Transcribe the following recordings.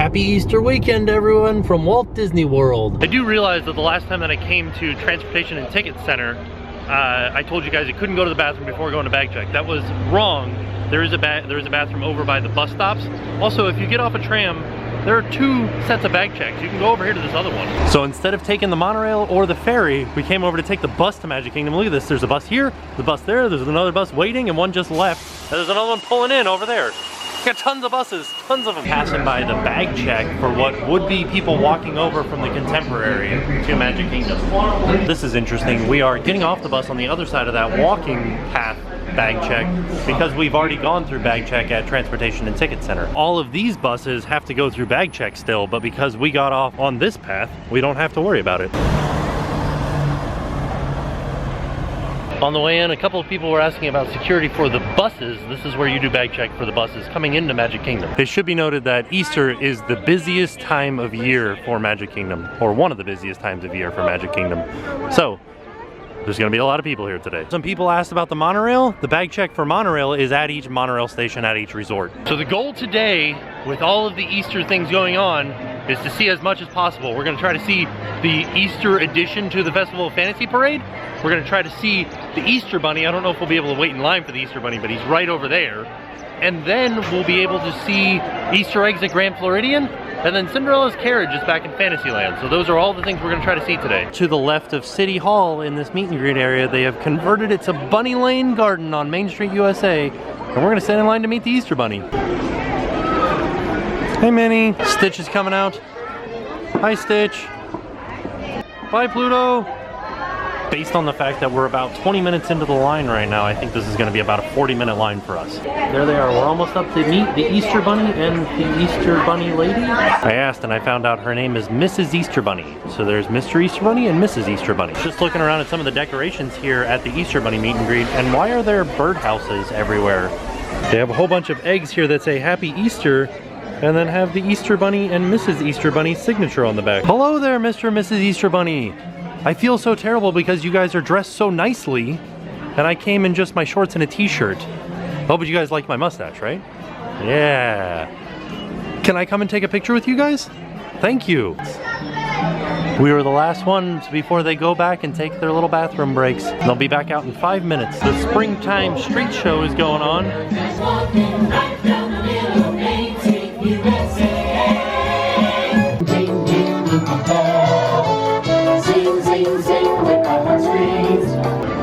Happy Easter weekend, everyone, from Walt Disney World. I do realize that the last time that I came to Transportation and Ticket Center, I told you guys you couldn't go to the bathroom before going to bag check. That was wrong. There is a bathroom over by the bus stops. Also, if you get off a tram, there are 2 sets of bag checks. You can go over here to this other one. So instead of taking the monorail or the ferry, we came over to take the bus to Magic Kingdom. Look at this. There's a bus here, the bus there, there's another bus waiting, and one just left. And there's another one pulling in over there. Got tons of buses, tons of them. Passing by the bag check for what would be people walking over from the Contemporary to Magic Kingdom. This is interesting. We are getting off the bus on the other side of that walking path bag check because we've already gone through bag check at Transportation and Ticket Center. All of these buses have to go through bag check still, but because we got off on this path, we don't have to worry about it. On the way in, a couple of people were asking about security for the buses. This is where you do bag check for the buses coming into Magic Kingdom. It should be noted that Easter is the busiest time of year for Magic Kingdom, or one of the busiest times of year for Magic Kingdom. So, there's gonna be a lot of people here today. Some people asked about the monorail. The bag check for monorail is at each monorail station at each resort. So the goal today, with all of the Easter things going on, is to see as much as possible. We're gonna try to see the Easter addition to the Festival of Fantasy Parade. We're gonna try to see the Easter Bunny. I don't know if we'll be able to wait in line for the Easter Bunny, but he's right over there. And then we'll be able to see Easter eggs at Grand Floridian, and then Cinderella's carriage is back in Fantasyland. So those are all the things we're gonna try to see today. To the left of City Hall in this meet and greet area, they have converted it to Bunny Lane Garden on Main Street, USA. And we're gonna stand in line to meet the Easter Bunny. Hey Minnie, Stitch is coming out. Hi Stitch. Bye Pluto. Based on the fact that we're about 20 minutes into the line right now, I think this is going to be about a 40-minute line for us. There they are. We're almost up to meet the Easter Bunny and the Easter Bunny lady. I asked and I found out her name is Mrs. Easter Bunny. So there's Mr. Easter Bunny and Mrs. Easter Bunny. Just looking around at some of the decorations here at the Easter Bunny meet and greet, and why are there birdhouses everywhere? They have a whole bunch of eggs here that say Happy Easter, and then have the Easter Bunny and Mrs. Easter Bunny signature on the back. Hello there, Mr. and Mrs. Easter Bunny. I feel so terrible because you guys are dressed so nicely, and I came in just my shorts and a t-shirt. Oh, but you guys like my mustache, right? Yeah. Can I come and take a picture with you guys? Thank you. We were the last ones before they go back and take their little bathroom breaks. They'll be back out in 5 minutes. The springtime street show is going on.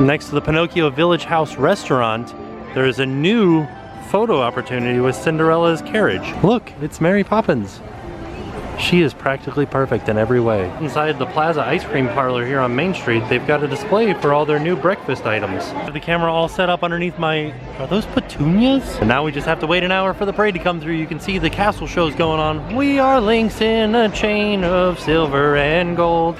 Next to the Pinocchio Village House restaurant, there is a new photo opportunity with Cinderella's carriage. Look, it's Mary Poppins. She is practically perfect in every way. Inside the Plaza Ice Cream Parlor here on Main Street, they've got a display for all their new breakfast items. I have the camera all set up underneath my... Are those petunias? And now we just have to wait an hour for the parade to come through. You can see the castle shows going on. We are links in a chain of silver and gold.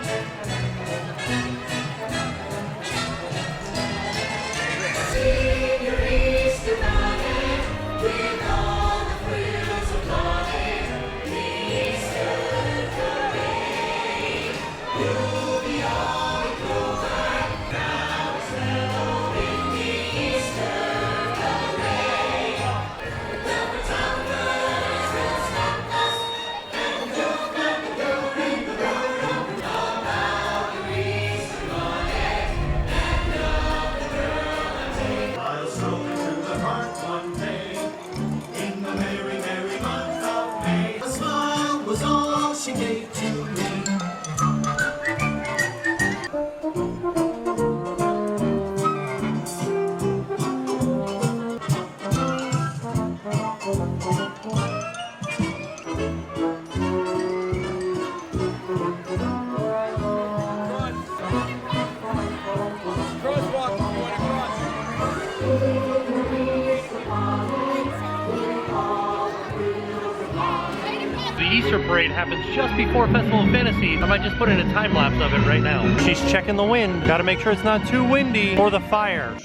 The Easter parade happens just before Festival of Fantasy. I might just put in a time lapse of it right now. She's checking the wind. Gotta make sure it's not too windy for the fire.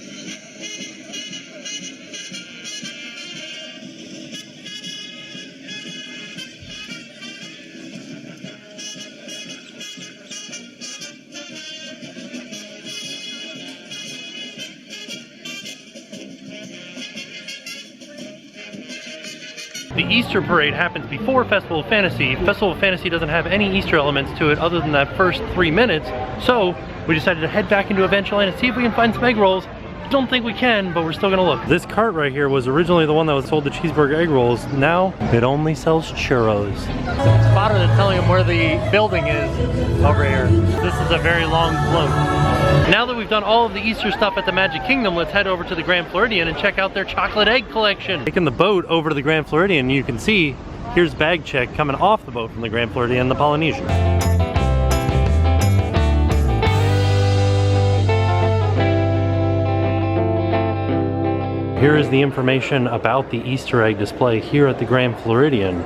The Easter parade happens before Festival of Fantasy. Festival of Fantasy doesn't have any Easter elements to it other than that first 3 minutes, so we decided to head back into Adventureland and see if we can find some egg rolls. Don't think we can, but we're still gonna look. This cart right here was originally the one that was sold the cheeseburger egg rolls. Now it only sells churros. Spotter is telling him where the building is over here. This is a very long float. Now that we've done all of the Easter stuff at the Magic Kingdom, let's head over to the Grand Floridian and check out their chocolate egg collection. Taking the boat over to the Grand Floridian, you can see here's bag check coming off the boat from the Grand Floridian and the Polynesian. Here is the information about the Easter egg display here at the Grand Floridian.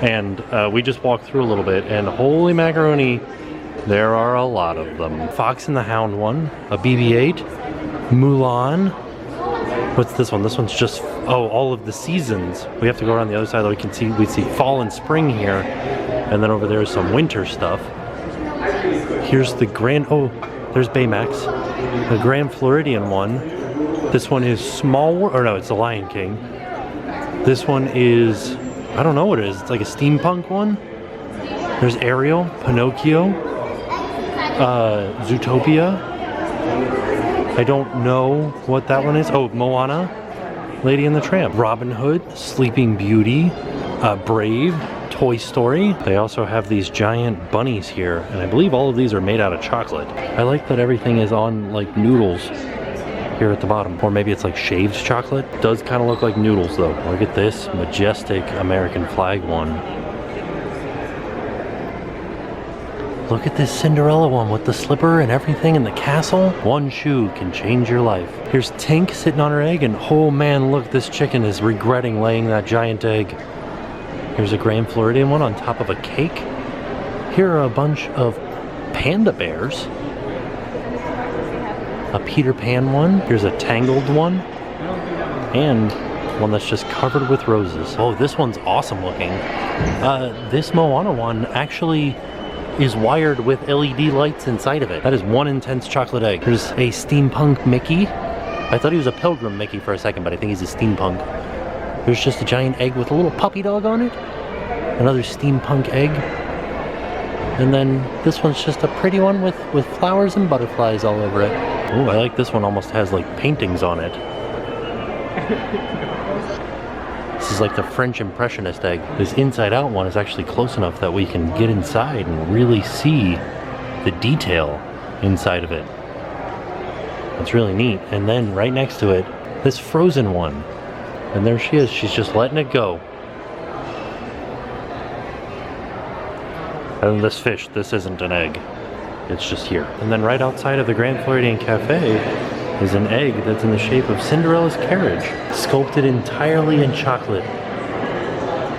And we just walked through a little bit, and holy macaroni, there are a lot of them. Fox and the Hound one, a BB-8, Mulan. What's this one? This one's just, oh, all of the seasons. We have to go around the other side so we see fall and spring here. And then over there is some winter stuff. Here's the oh, there's Baymax. The Grand Floridian one. This one is or no, it's the Lion King. This one is, I don't know what it is. It's like a steampunk one. There's Ariel, Pinocchio, Zootopia. I don't know what that one is. Oh, Moana, Lady and the Tramp, Robin Hood, Sleeping Beauty, Brave, Toy Story. They also have these giant bunnies here, and I believe all of these are made out of chocolate. I like that everything is on like noodles here at the bottom, or maybe it's like shaved chocolate. Does kind of look like noodles though. Look at this majestic American flag one. Look at this Cinderella one with the slipper and everything in the castle. One shoe can change your life. Here's Tink sitting on her egg, and oh man, look, this chicken is regretting laying that giant egg. Here's a Grand Floridian one on top of a cake. Here are a bunch of panda bears. A Peter Pan one. Here's a Tangled one. And one that's just covered with roses. Oh, this one's awesome looking. This Moana one actually is wired with LED lights inside of it. That is one intense chocolate egg. There's a steampunk Mickey. I thought he was a pilgrim Mickey for a second, but I think he's a steampunk. There's just a giant egg with a little puppy dog on it. Another steampunk egg. And then this one's just a pretty one with flowers and butterflies all over it. Oh, I like this one, almost has like paintings on it. This is like the French Impressionist egg. This inside out one is actually close enough that we can get inside and really see the detail inside of it. It's really neat. And then right next to it, this Frozen one. And there she is, she's just letting it go. And this fish, this isn't an egg. It's just here. And then right outside of the Grand Floridian Cafe is an egg that's in the shape of Cinderella's carriage, sculpted entirely in chocolate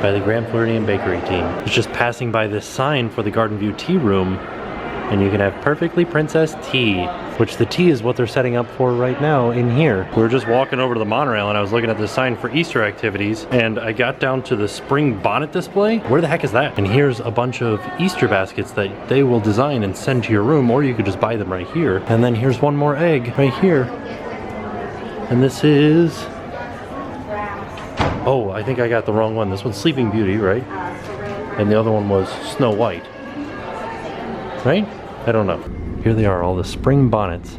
by the Grand Floridian bakery team. It's just passing by this sign for the Garden View Tea Room, and you can have perfectly princess tea, which the tea is what they're setting up for right now in here. We were just walking over to the monorail and I was looking at the sign for Easter activities, and I got down to the spring bonnet display. Where the heck is that? And here's a bunch of Easter baskets that they will design and send to your room, or you could just buy them right here. And then here's one more egg right here. And this is, oh, I think I got the wrong one. This one's Sleeping Beauty, right? And the other one was Snow White. Right? I don't know. Here they are, all the spring bonnets.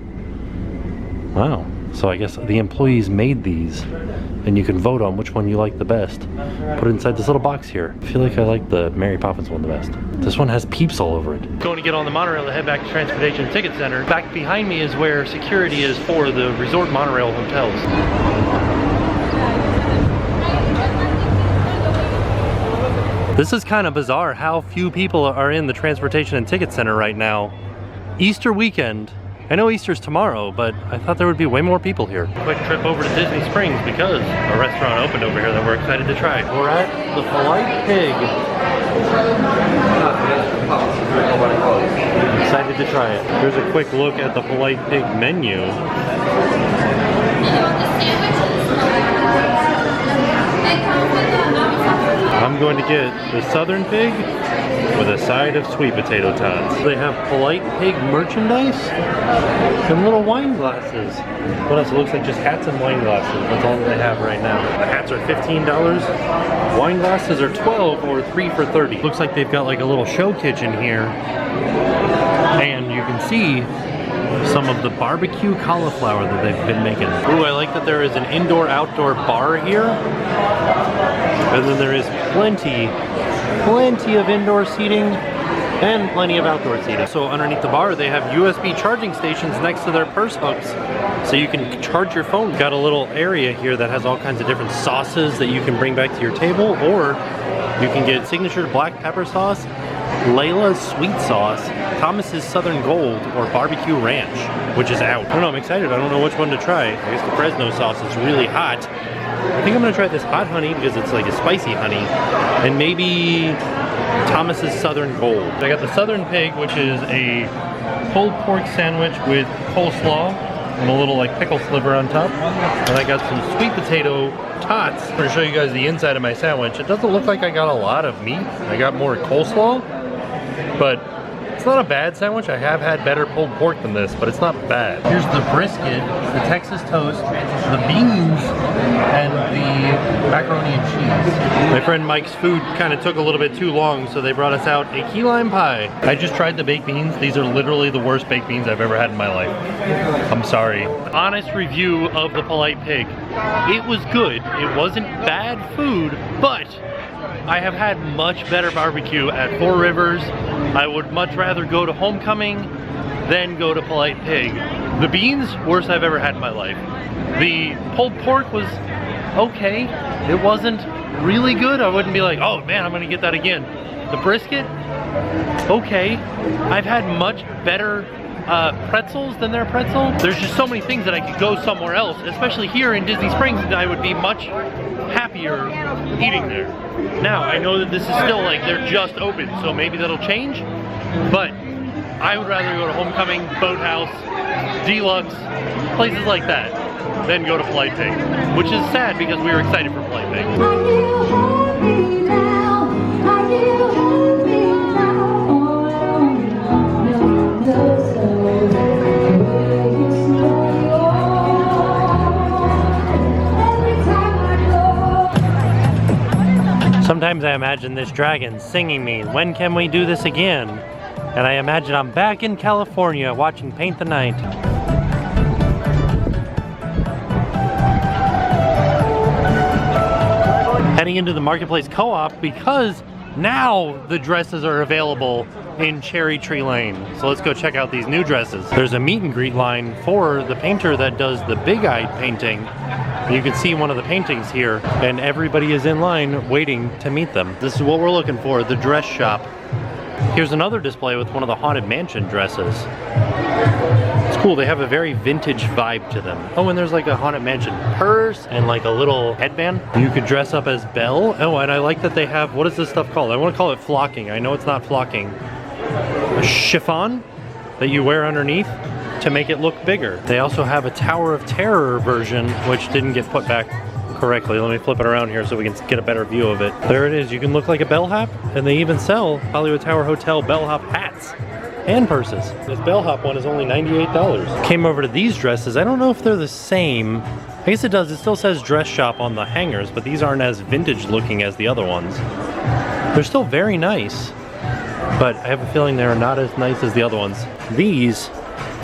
Wow. So I guess the employees made these, and you can vote on which one you like the best. Put it inside this little box here. I feel like I like the Mary Poppins one the best. This one has peeps all over it. Going to get on the monorail to head back to Transportation Ticket Center. Back behind me is where security is for the resort monorail hotels. This is kind of bizarre how few people are in the Transportation and Ticket Center right now. Easter weekend. I know Easter's tomorrow, but I thought there would be way more people here. Quick trip over to Disney Springs because a restaurant opened over here that we're excited to try. We're at the Polite Pig. Excited to try it. Here's a quick look at the Polite Pig menu. I'm I'm going to get the Southern Pig with a side of sweet potato tots. They have Polite Pig merchandise and little wine glasses. What else? It looks like just hats and wine glasses. That's all that they have right now. The hats are $15. Wine glasses are $12 or 3 for $30. Looks like they've got like a little show kitchen here. And you can see some of the barbecue cauliflower that they've been making. Ooh, I like that there is an indoor-outdoor bar here. And then there is plenty of indoor seating and plenty of outdoor seating. So underneath the bar, they have USB charging stations next to their purse hooks, so you can charge your phone. Got a little area here that has all kinds of different sauces that you can bring back to your table, or you can get signature black pepper sauce, Layla's sweet sauce, Thomas's Southern Gold, or barbecue ranch, which is out. I don't know, I'm excited. I don't know which one to try. I guess the Fresno sauce is really hot. I think I'm gonna try this hot honey because it's like a spicy honey, and maybe Thomas's Southern Gold. I got the Southern Pig, which is a pulled pork sandwich with coleslaw and a little like pickle sliver on top. And I got some sweet potato tots. I'm gonna show you guys the inside of my sandwich. It doesn't look like I got a lot of meat. I got more coleslaw, but it's not a bad sandwich. I have had better pulled pork than this, but it's not bad. Here's the brisket, the Texas toast, the beans, and the macaroni and cheese. My friend Mike's food kind of took a little bit too long, so they brought us out a key lime pie. I just tried the baked beans. These are literally the worst baked beans I've ever had in my life. I'm sorry. Honest review of the Polite Pig. It was good. It wasn't bad food, but I have had much better barbecue at Four Rivers. I would much rather go to Homecoming than go to Polite Pig. The beans, worst I've ever had in my life. The pulled pork was okay. It wasn't really good. I wouldn't be like, oh man, I'm gonna get that again. The brisket, okay. I've had much better pretzels than their pretzel. There's just so many things that I could go somewhere else, especially here in Disney Springs, that I would be much happier eating there. Now, I know that this is still like, they're just open, so maybe that'll change, but I would rather go to Homecoming, Boathouse, Deluxe, places like that, than go to Polite Pig, which is sad because we were excited for Polite Pig. Sometimes I imagine this dragon singing me, when can we do this again? And I imagine I'm back in California watching Paint the Night. Heading into the Marketplace Co-op because now the dresses are available in Cherry Tree Lane. So let's go check out these new dresses. There's a meet and greet line for the painter that does the big-eyed painting. You can see one of the paintings here, and everybody is in line waiting to meet them. This is what we're looking for, the dress shop. Here's another display with one of the Haunted Mansion dresses. It's cool, they have a very vintage vibe to them. Oh, and there's like a Haunted Mansion purse and like a little headband. You could dress up as Belle. Oh, and I like that they have, what is this stuff called? I want to call it flocking. I know it's not flocking. A chiffon that you wear underneath to make it look bigger. They also have a Tower of Terror version, which didn't get put back correctly. Let me flip it around here so we can get a better view of it. There it is. You can look like a bellhop, and they even sell Hollywood Tower Hotel bellhop hats and purses. This bellhop one is only $98. Came over to these dresses. I don't know if they're the same. I guess it does. It still says dress shop on the hangers, but these aren't as vintage looking as the other ones. They're still very nice, but I have a feeling they're not as nice as the other ones. These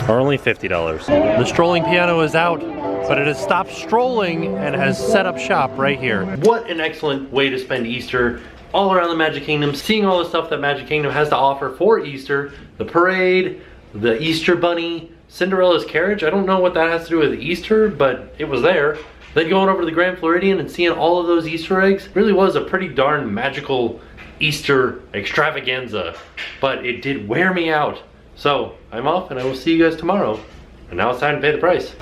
are only $50. The strolling piano is out, but it has stopped strolling and has set up shop right here. What an excellent way to spend Easter all around the Magic Kingdom, seeing all the stuff that Magic Kingdom has to offer for Easter. The parade, the Easter Bunny, Cinderella's carriage. I don't know what that has to do with Easter, but it was there. Then going over to the Grand Floridian and seeing all of those Easter eggs really was a pretty darn magical Easter extravaganza, but it did wear me out. So I'm off and I will see you guys tomorrow. And now it's time to pay the price.